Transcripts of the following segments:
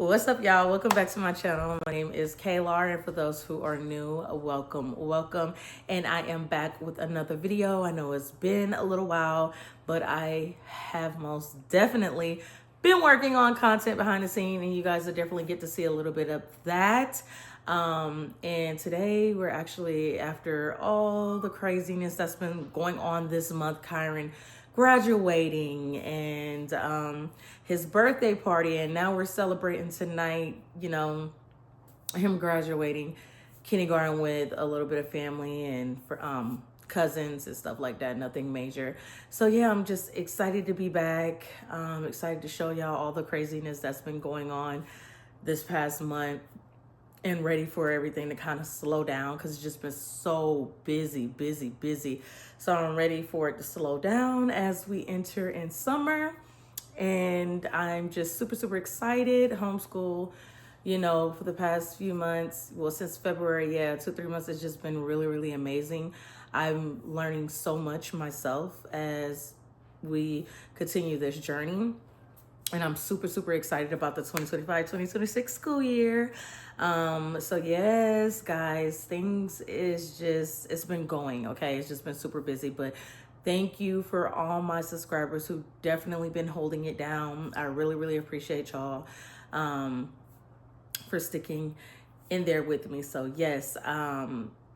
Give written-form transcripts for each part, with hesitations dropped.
What's up, y'all? Welcome back to my channel. My name is Kaylar, and for those who are new, welcome. And I am back with another video. I know it's been a little while, but I have most definitely been working on content behind the scene, and you guys will definitely get to see a little bit of that. And today we're actually, after all the craziness that's been going on this month, Kyron graduating and his birthday party, and now we're celebrating tonight, you know, him graduating kindergarten with a little bit of family and for cousins and stuff like that. Nothing major. So yeah, I'm just excited to be back. Excited to show y'all all the craziness that's been going on this past month, and ready for everything to kind of slow down because it's just been so busy. So I'm ready for it to slow down as we enter in summer. And I'm just super excited. Homeschool, you know, for the past few months, well, since February, 2-3 months, it's just been really amazing. I'm learning so much myself as we continue this journey. And I'm super excited about the 2025-2026 school year. So yes, guys, it's been going, okay? It's just been super busy, but thank you for all my subscribers who've definitely been holding it down. I really appreciate y'all for sticking in there with me. So yes,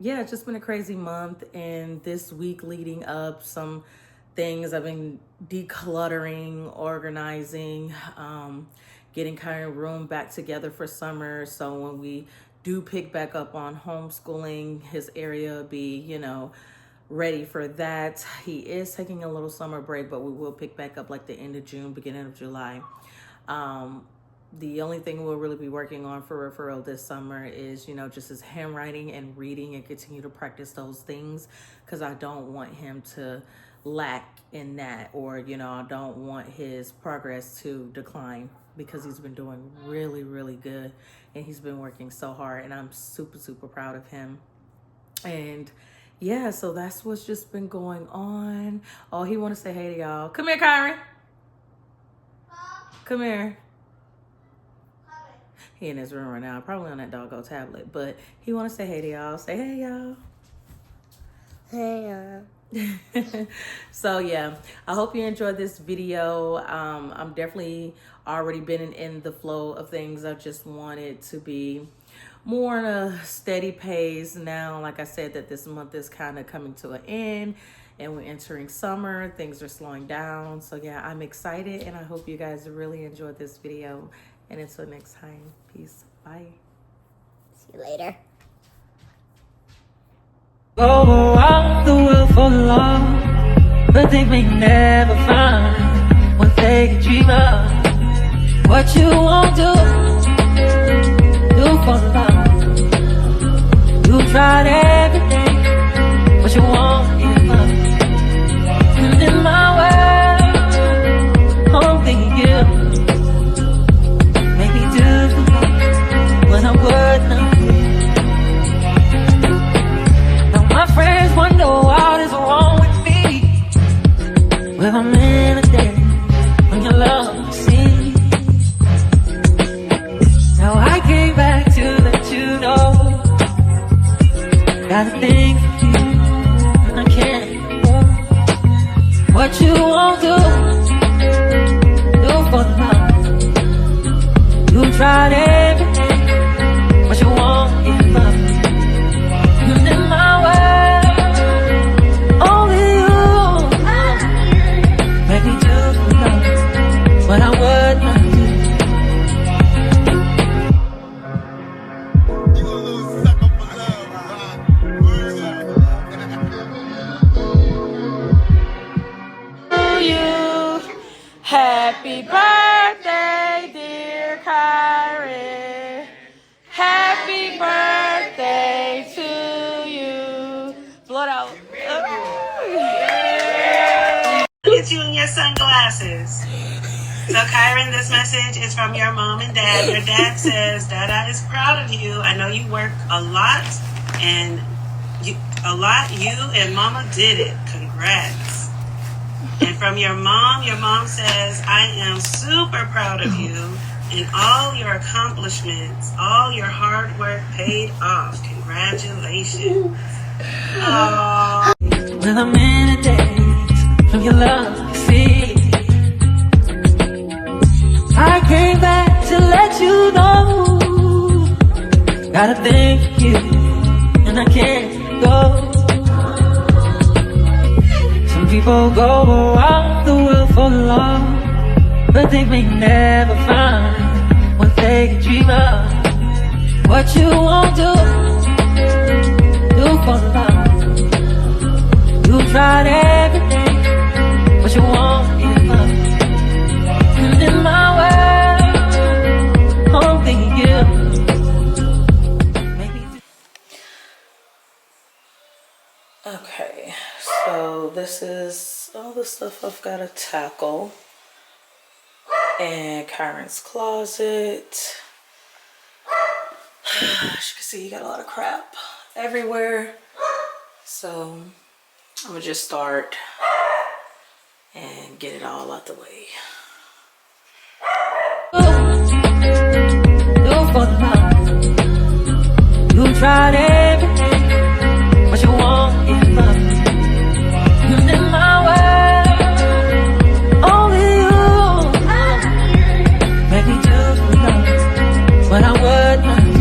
it's just been a crazy month, and this week leading up, some things I've been decluttering, organizing, getting kind of room back together for summer. So when we do pick back up on homeschooling, his area will be, you know, ready for that. He is taking a little summer break, but we will pick back up like the end of June, beginning of July. The only thing we'll really be working on for referral this summer is, you know, just his handwriting and reading, and continue to practice those things, because I don't want him to lack in that, or, you know, I don't want his progress to decline, because he's been doing really good, and he's been working so hard, and I'm super proud of him. And yeah, so that's what's just been going on. Oh, he want to say hey to y'all. Come here, Kyron. Come here. He in his room right now, probably on that doggo tablet, but he want to say hey to y'all. Say hey, y'all. Hey, y'all. So yeah, I hope you enjoyed this video. I'm definitely already been in the flow of things. I just wanted to be more in a steady pace now. Like I said, that this month is kind of coming to an end, and we're entering summer. Things are slowing down. So yeah, I'm excited, and I hope you guys really enjoyed this video. And until next time, peace. Bye. See you later. Go around the world for love, but they may never find what they can dream of. What you won't do for love. You tried everything, but you won't give up. And in my world, only you make me do what I'm worth now. My friends wonder what is wrong with me, where I'm in a day when your love see. Now I came back to let you know, got a thing for you, and I can't go. What you won't do for love. You tried everything, but you won't give up. And in my way, but I would not do. You, happy birthday, dear Kyron. Happy birthday to you. Blow it out. Get you in your sunglasses. So Kyron, this message is from your mom and dad. Your dad says, Dada is proud of you. I know you work a lot, and you and mama did it. Congrats. And from your mom says, I am super proud of you. and all your accomplishments, all your hard work paid off. Congratulations. Oh. Well, I'm in a daze from your love, you see. I came back to let you know. Gotta thank you, and I can't go. Some people go around the world for love, but they may never find what they can dream of. What you won't do for love. You tried everything, but you won't give up. And in my world, only you. Okay, so this is all the stuff I've got to tackle. And Kyron's closet. As you can see, you got a lot of crap everywhere. So I'm gonna just start and get it all out the way. You tried everything, but you won't give up. And in my world, only you make me do for love what I would not do.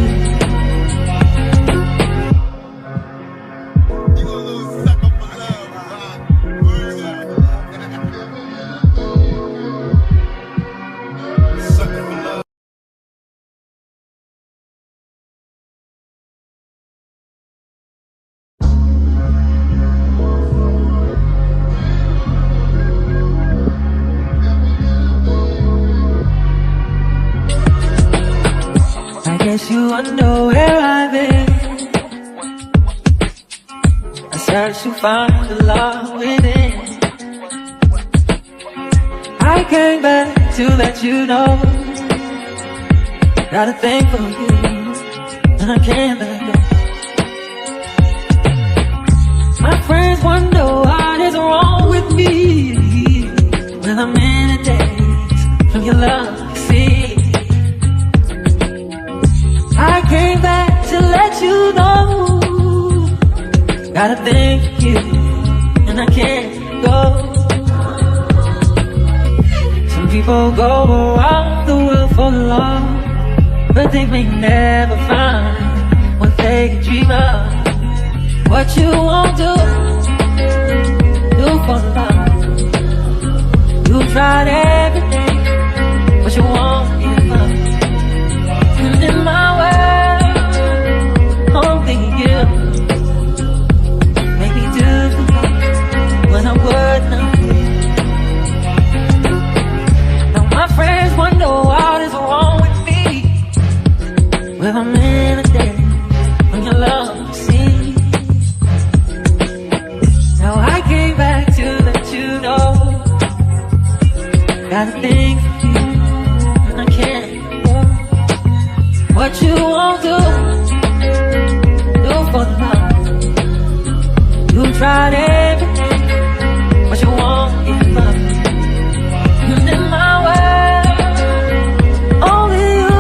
I guess you wonder where I've been. I search to find the love within. I came back to let you know. Got a thing for you, and I can't let go. My friends wonder what is wrong with me. Well, I'm in a daze from your love, you see. I came back to let you know. Gotta thank you, and I can't go. Some people go around the world for love, but they may never find what they can dream of. What you won't do for love. You tried everything, but you won't give up. And in my world, only you make me do what I would not do. Now my friends wonder what is wrong with me. Well, I'm in a daze from your love, you see. Now I came back to let you know. Gotta think for you, and I can't go. What you won't do for love. You tried everything, but you won't give up. And in my world, only you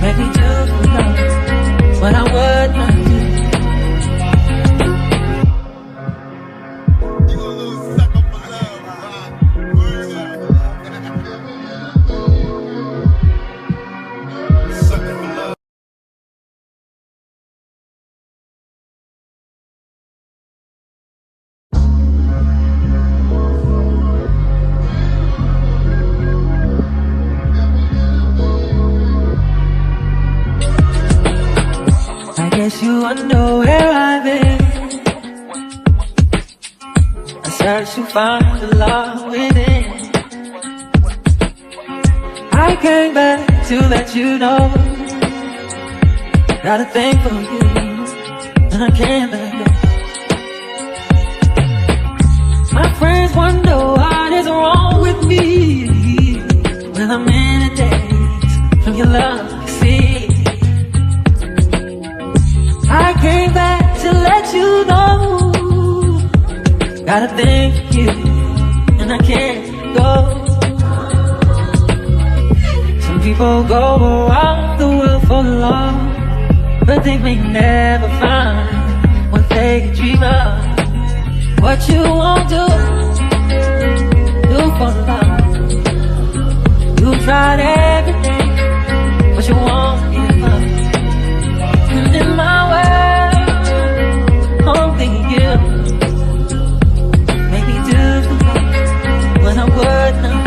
make me do for love what I would not do. I guess you wonder where I've been. I search to find the love within. I came back to let you know. Got a thing for you, and I can't let go. My friends wonder what is wrong with me. Well, I'm in a daze from your love, you see. I came back to let you know. Gotta thank you, and I can't go. people go around the world for love, but they may never find what they can dream of. What you won't do for love. You tried everything, but you won't give up. And in my world, only you make me do when I would not.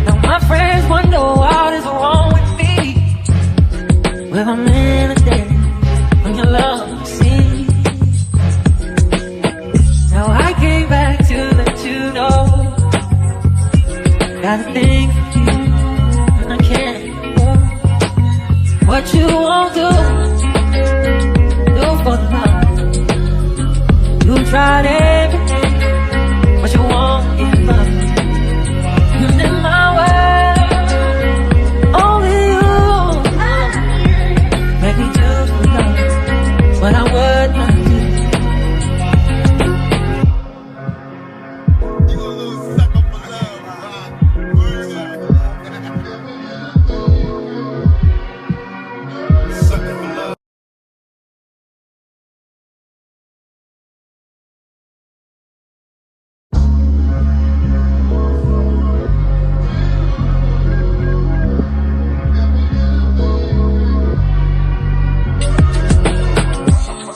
Now my friends wonder what is wrong with me. Well, I'm in a day when your love see. Now I came back to let you know. Got a thing for you, and I can't go. What you won't do for love. You tried everything, but you won't give up. And in my world, only you make me do for love what I would not do.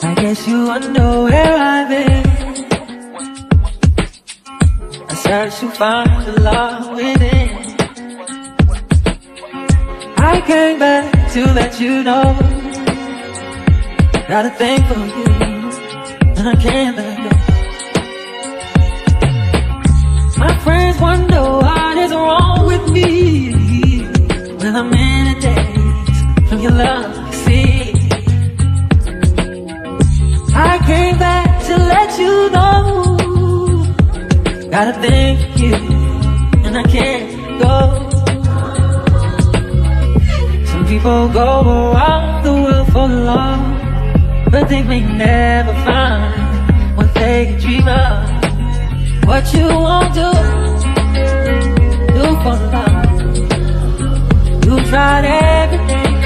I guess you wonder where I've been. I search to find the love within. I came back to let you know. Got a thing for you, and I can't let go. My friends wonder what is wrong with me. Well, I'm in a daze from your love, see. I came back to let you know. Got a thing for you, and I can't go. Some people go around the world for love, but they may never find what they can dream of. What you won't do for love. You tried everything,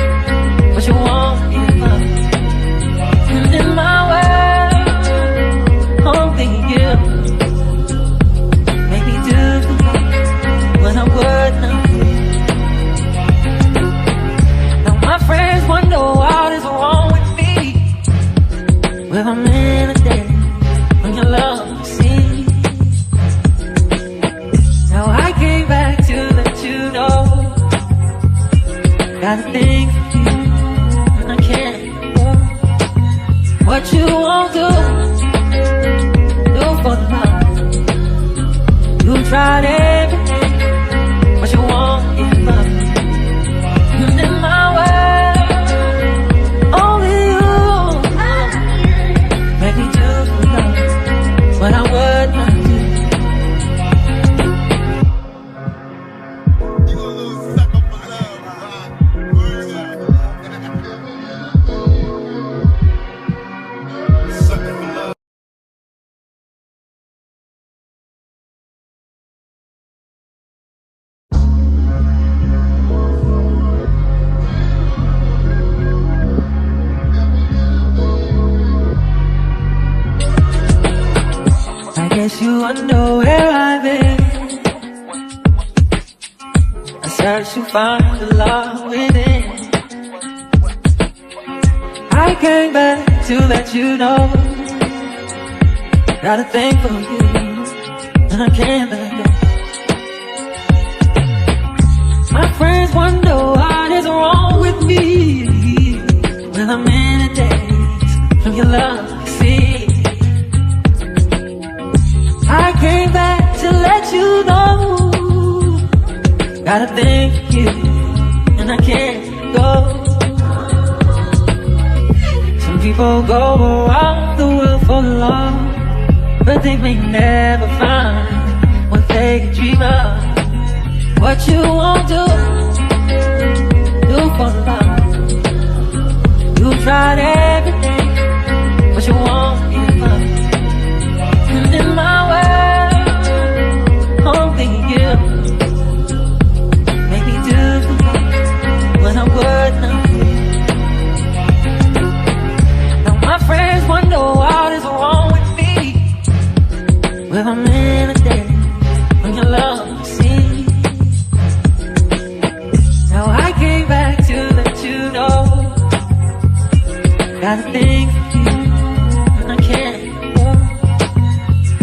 but you won't give up. And in my world, only you make me do when I would not. Now my friends wonder what is wrong with me. Well, I'm in a day when your love see. Now I came back to let you know. Got a thing for you, and I can't go. What you won't do for love. You tried everything, but you won't give up. And in my world, only you make me do for love what I would not do. I guess you wonder where I've been. I search to find the love within. I came back to let you know. Got a thing for you, and I can't let go. My friends wonder what is wrong with me. Well, I'm in a daze from your love, see. I came back to let you know. Got a thing for you, and I can't go. Some people go around the world for love, but they may never find what they can dream of. What you won't do for love. You tried everything, but you won't give up. And in my world, only you Got a thing for you, and I can't go.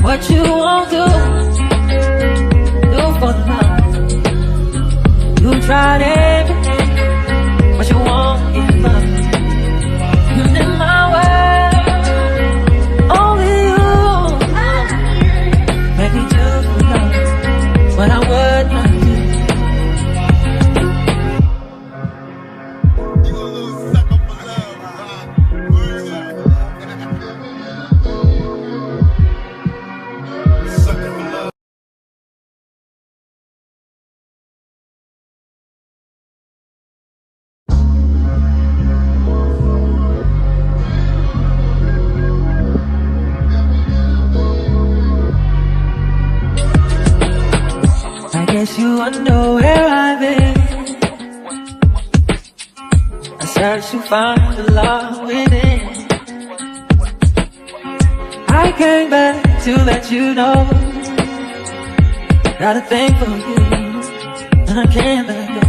What you won't do for the love. You tried everything, but you won't give up. And in my world, only you make me do for love what I would not do. I guess you wonder where I've been. I search to find the love within. I came back to let you know. Got a thing for you, and I can't let go.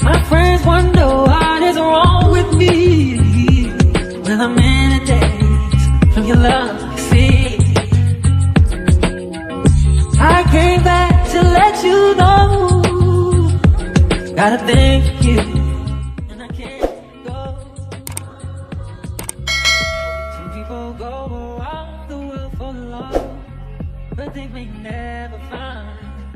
My friends wonder what is wrong with me. Well, I'm in a daze from your love, you see. I came back to let you know. Got a thing for you, and I can't go. Some people go around the world for love, but they may never find